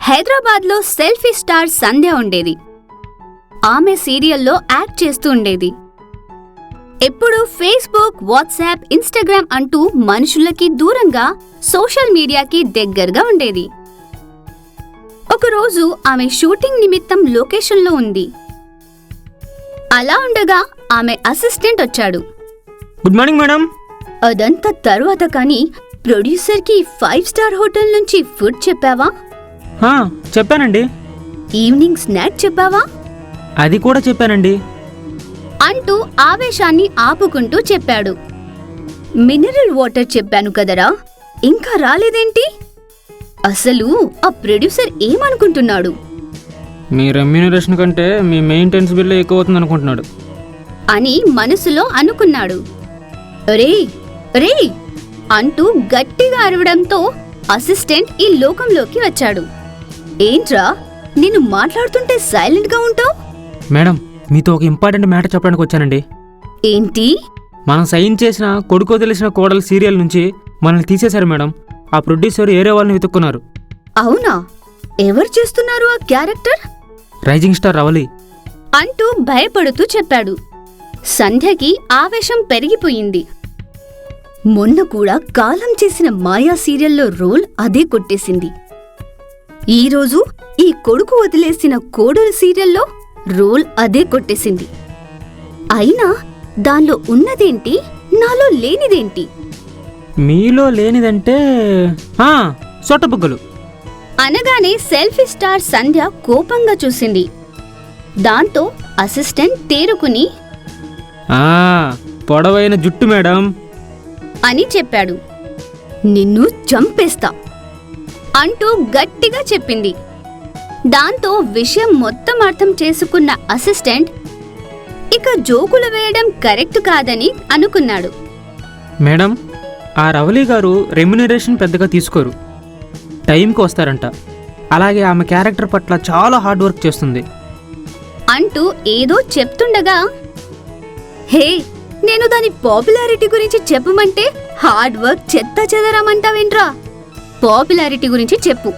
హైదరాబాద్లో selfie star సంధ్య ఉండేది. ఆమె సీరియల్లో యాక్ట్ చేస్తూ ఉండేది. ఎప్పుడూ ఫేస్బుక్, వాట్సాప్, ఇన్స్టాగ్రామ్ అంటూ మనుషులకి దూరంగా సోషల్ మీడియాకి దగ్గరగా ఉండేది. ఒకరోజు ఆమె షూటింగ్ నిమిత్తం లొకేషన్లో ఉంది. అలా ఉండగా ఆమె అసిస్టెంట్ వచ్చాడు. Good morning madam. అదంతా తరువాత కానీ ప్రొడ్యూసర్కి 5 స్టార్ హోటల్ నుంచి ఫుడ్ చెప్పావా? చెప్పానండి. ఈవినింగ్ స్నాక్ చెప్పావా? అది కూడా చెప్పానండి అంటూ ఆవేశాన్ని ఆపుకుంటూ చెప్పాడు. మినరల్ వాటర్ చెప్పాను కదరా, ఇంకా రాలేదేంటి? అసలు ఆ ప్రొడ్యూసర్ ఏమనుకుంటున్నాడు? మీ రెమ్యూనరేషన్ కంటే మీ మెయింటెనెన్స్ బిల్ ఎక్కువ అవుతుంది అనుకుంటున్నాడు అని మనసులో అనుకున్నాడు. రే రే అంటూ గట్టిగా అరవడంతో అసిస్టెంట్ ఈ లోకంలోకి వచ్చాడు. ఏంట్రా, నేను మాట్లాడుతుంటే సైలెంట్గా ఉంటావు? మేడం, మీతో ఒక ఇంపార్టెంట్ మ్యాటర్ చెప్పడానికి వచ్చానండి. ఏంటి? మనం సైన్ చేసిన కొడుకో తెలిసిన కోడలు సీరియల్ నుంచి మనల్ని తీసేశారు మేడం. ఆ ప్రొడ్యూసర్ ఏరే వాళ్ళని వెతుక్కున్నారు. అవునా? ఎవరు చేస్తున్నారు ఆ క్యారెక్టర్? రైజింగ్ స్టార్ రవలి అంటూ భయపడుతూ చెప్పాడు. సంధ్యకి ఆవేశం పెరిగిపోయింది. మొన్న కూడా కాలం చేసిన మాయా సీరియల్లో రోల్ అదే కొట్టేసింది. ఈరోజు ఈ కొడుకు వదిలేసిన కోడలు సీరియల్లో రోల్ అదే కొట్టేసింది. అయినా దానిలో ఉన్నదేంటి, నాలో లేనిదేంటి? మీలో లేనిదంటే సొట్టబుగ్గలు అనగానే సెల్ఫీ స్టార్ సంధ్య కోపంగా చూసింది. దాంతో అసిస్టెంట్ తేరుకుని పొడవైన జుట్టు మేడం అని చెప్పాడు. నిన్ను చంపేస్తా అంటూ గట్టిగా చెప్పింది. దాంతో విషయం మొత్తం అర్థం చేసుకున్న అసిస్టెంట్ ఇక జోకులు వేయడం కరెక్ట్ కాదని అనుకున్నాడు. మేడం, ఆ రవలి గారు రెమ్యునరేషన్ పెద్దగా తీసుకోరు, టైంకి వస్తారంట. అలాగే ఆమె క్యారెక్టర్ పట్ల చాలా హార్డ్ వర్క్ చేస్తుంది అంటూ ఏదో చెప్తుండగా, హే, నేను దాని పాపులారిటీ గురించి చెప్పమంటే హార్డ్ వర్క్ చెత్త చెదరమంటావేంట్రా? పాపులారిటీ గురించి చెప్పు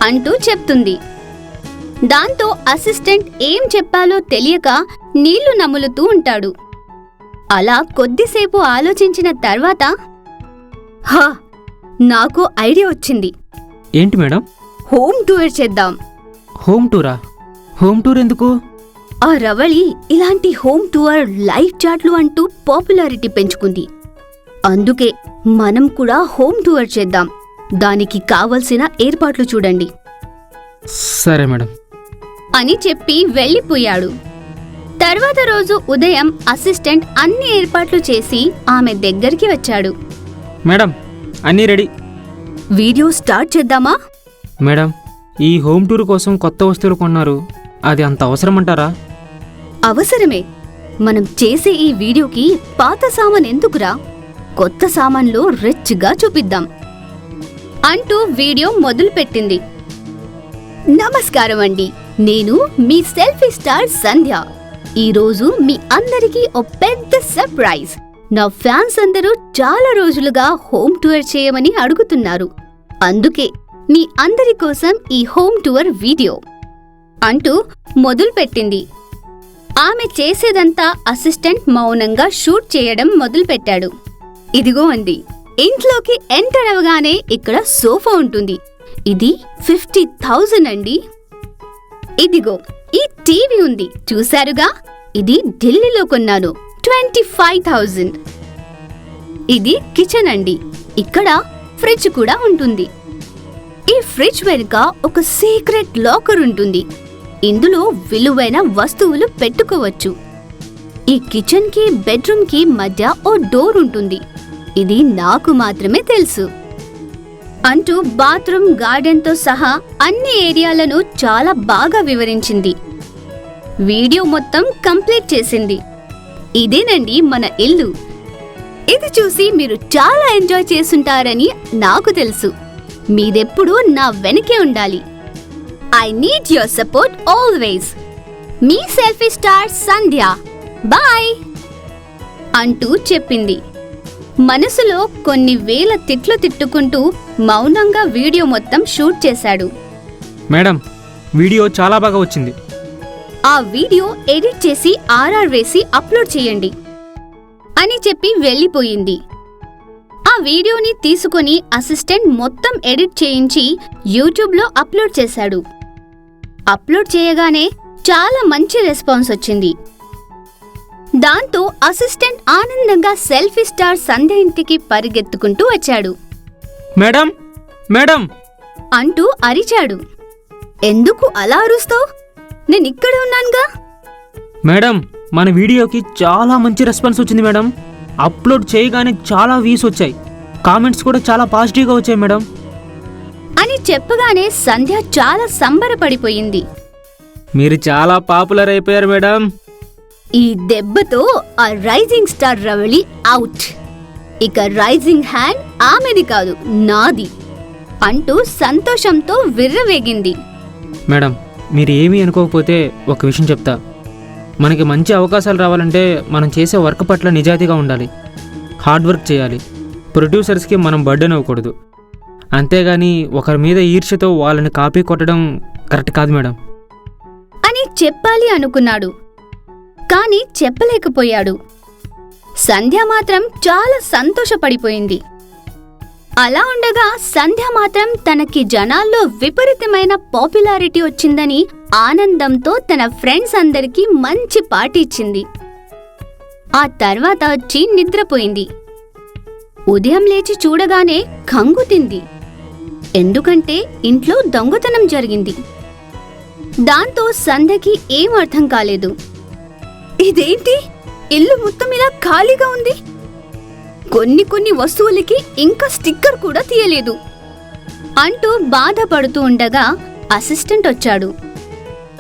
అంటూ చెప్తుంది. దాంతో అసిస్టెంట్ ఏం చెప్పాలో తెలియక నీళ్లు నములుతూ ఉంటాడు. అలా కొద్దిసేపు ఆలోచించిన తర్వాత నాకు ఐడియా వచ్చింది. ఏంటి మేడం? హోమ్ టూర్ చేద్దాం. హోమ్ టూరా? హోమ్ టూర్ ఎందుకు? ఆ రవళి ఇలాంటి హోమ్ టూర్, లైవ్ చాట్లు అంటూ పాపులారిటీ పెంచుకుంది. అందుకే మనం కూడా హోమ్ టూర్ చేద్దాం. దానికి కావలసిన ఏర్పాట్లు చూడండి. సరే మేడం అని చెప్పి వెళ్ళిపోయాడు. తర్వాత రోజు ఉదయం అసిస్టెంట్ అన్ని ఏర్పాట్లు చేసి ఆమె దగ్గరికి వచ్చాడు. మేడం, అన్నీ రెడీ. వీడియో స్టార్ట్ చేద్దామా? మేడం, ఈ హోమ్ టూర్ కోసం కొత్త వస్తువులు కొన్నారు, అది అంత అవసరమంటారా? అవసరమే. మనం చేసే ఈ వీడియోకి పాత సామాన్ ఎందుకురా? కొత్త సామాన్లో రిచ్గా చూపిద్దాం అంటూ వీడియో మొదలుపెట్టింది. నమస్కారం అండి, నేను మీ సెల్ఫీ స్టార్ సంధ్య. ఈరోజు మీ అందరికీ ఓ పెద్ద సర్ప్రైజ్. నా ఫ్యాన్స్ అందరూ చాలా రోజులుగా హోమ్ టూర్ చేయమని అడుగుతున్నారు. అందుకే మీ అందరి కోసం ఈ హోమ్ టూర్ వీడియో అంటూ మొదలుపెట్టింది. ఆమె చేసేదంతా అసిస్టెంట్ మౌనంగా షూట్ చేయడం మొదలుపెట్టాడు. ఇదిగో అండి, ఇంట్లోకి ఎంటర్ అవగానే ఇక్కడ సోఫా ఉంటుంది. ఇది 50,000 అండి. ఇదిగో ఈ టీవీ ఉంది, చూశారుగా? ఇది ఢిల్లీలో కొన్నాను, 25,000. ఇది కిచెన్ అండి. ఇక్కడ ఫ్రిడ్జ్ కూడా ఉంటుంది. ఈ ఫ్రిడ్జ్ వెనుక ఒక సీక్రెట్ లాకర్ ఉంటుంది. ఇందులో విలువైన వస్తువులు పెట్టుకోవచ్చు. ఈ కిచెన్ కి బెడ్రూమ్ కి మధ్య ఓ డోర్ ఉంటుంది. ఇది నాకు మాత్రమే తెలుసు అంటూ బాత్రూమ్, గార్డెన్ తో సహా అన్ని ఏరియాలను చాలా బాగా వివరించింది. వీడియో మొత్తం కంప్లీట్ చేసింది. ఇదేనండి మన ఇల్లు. ఇది చూసి మీరు చాలా ఎంజాయ్ చేసుంటారని నాకు తెలుసు. మీరెప్పుడూ నా వెనకే ఉండాలి. I need your support always. మీ సెల్ఫీ స్టార్ సంధ్య. బాయ్ అంటూ చెప్పింది. మనసులో కొన్ని వేల తిట్లు తిట్టుకుంటూ మౌనంగా వీడియో మొత్తం షూట్ చేశాడు. మేడం, వీడియో చాలా బాగా వచ్చింది. ఆ వీడియో ఎడిట్ చేసి ఆర్ఆర్ వేసి అప్లోడ్ చేయండి అని చెప్పి వెళ్ళిపోయింది. ఆ వీడియోని తీసుకొని అసిస్టెంట్ మొత్తం ఎడిట్ చేయించి యూట్యూబ్లో అప్లోడ్ చేశాడు. అప్లోడ్ చేయగానే చాలా మంచి రెస్పాన్స్ వచ్చింది. దాంతో అసిస్టెంట్ ఆనందంగా సెల్ఫీ స్టార్ సంధ్య ఇంటికి పరిగెత్తుకుంటూ వచ్చాడు. మేడం మేడం అంటూ అరిచాడు. ఎందుకు అలా అరుస్తావు? నేనిక్కడే ఉన్నానుగా. మేడం, మన వీడియోకి చాలా మంచి రెస్పాన్స్ వచ్చింది మేడం. అప్లోడ్ చేయగానే చాలా వ్యూస్ వచ్చాయి. కామెంట్స్ కూడా చాలా పాజిటివ్గా వచ్చాయి మేడం అని చెప్పగానే సంధ్య చాలా సంబరపడిపోయింది. మీరు చాలా పాపులర్ అయిపోయారు మేడం. ఈ దెబ్బతో ఆ రైజింగ్ స్టార్ రవళి అవుట్. ఇక రైజింగ్ హ్యాండ్ ఆమెది కాదు, నాది అంటూ సంతోషంతో విర్రవేగింది. మేడం, మీరు ఏమీ అనుకోకపోతే ఒక విషయం చెప్తా. మనకి మంచి అవకాశాలు రావాలంటే మనం చేసే వర్క్ పట్ల నిజాయితీగా ఉండాలి, హార్డ్ వర్క్ చేయాలి. ప్రొడ్యూసర్స్కి మనం బర్డెన్ అవ్వకూడదు. అంతేగాని ఒకరి మీద ఈర్ష్యతో వాళ్ళని కాపీ కొట్టడం కరెక్ట్ కాదు మేడం అని చెప్పాలి అనుకున్నాడు, కానీ చెప్పలేకపోయాడు. సంధ్య మాత్రం చాలా సంతోషపడిపోయింది. అలా ఉండగా సంధ్య మాత్రం తనకి జనాల్లో విపరీతమైన పాపులారిటీ వచ్చిందని ఆనందంతో తన ఫ్రెండ్స్ అందరికీ మంచి పార్టీ ఇచ్చింది. ఆ తర్వాత వచ్చి నిద్రపోయింది. ఉదయం లేచి చూడగానే కంగుతింది. ఎందుకంటే ఇంట్లో దొంగతనం జరిగింది. దాంతో సంధ్యకి ఏం అర్థం కాలేదు. ఇదేంటి, ఇల్లు మొత్తం ఇలా ఖాళీగా ఉంది. కొన్ని వస్తువులకి ఇంకా స్టిక్కర్ కూడా తీయలేదు అంటూ బాధపడుతూ ఉండగా అసిస్టెంట్ వచ్చాడు.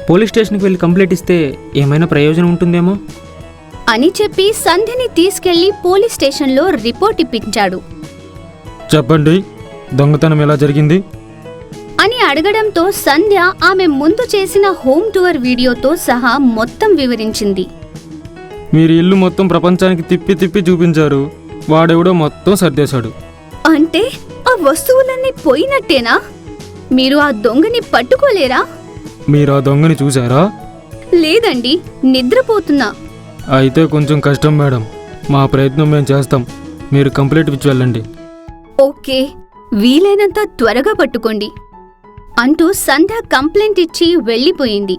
పోలీస్ స్టేషన్కి వెళ్ళి కంప్లైంట్ ఇస్తే ఏమైనా ప్రయోజనం ఉంటుందేమో అని చెప్పి సంధ్యని తీసుకెళ్లి పోలీస్ స్టేషన్లో రిపోర్ట్ ఇప్పించాడు. చెప్పండి, దొంగతనం ఎలా జరిగింది అని అడగడంతో సంధ్య ఆమె ముందు చేసిన హోమ్ టూర్ వీడియోతో సహా మొత్తం వివరించింది. మీరు ఇల్లు మొత్తం ప్రపంచానికి తిప్పి తిప్పి చూపించారు. వాడెవడో మొత్తం సర్దేశాడు. అంటే ఆ వస్తువులన్నీ పోయినట్టేనా? మీరు ఆ దొంగని పట్టుకోలేరా? మీరు ఆ దొంగని చూసారా? లేదండి, నిద్రపోతున్నా. అయితే కొంచెం కష్టం మేడం. మా ప్రయత్నం మేము చేస్తాం. మీరు కంప్లైంట్ ఇచ్చి వెళ్ళండి. ఓకే, వీలైనంత త్వరగా పట్టుకోండి అంటూ సంధ్య కంప్లైంట్ ఇచ్చి వెళ్ళిపోయింది.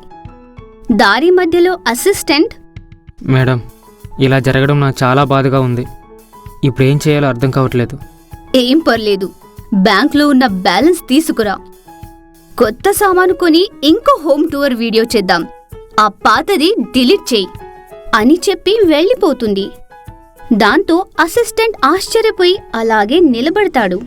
దారి మధ్యలో అసిస్టెంట్, మేడం, ఇలా జరగడం నాకు చాలా బాధగా ఉంది. ఇప్పుడు ఏం చేయాలో అర్థం కావట్లేదు. ఏం పర్లేదు, బ్యాంక్లో ఉన్న బ్యాలెన్స్ తీసుకురా. కొత్త సామాను కొని ఇంకో హోమ్ టూర్ వీడియో చేద్దాం. ఆ పాతది డిలీట్ చేయి అని చెప్పి వెళ్ళిపోతుంది. దాంతో అసిస్టెంట్ ఆశ్చర్యపోయి అలాగే నిలబడతాడు.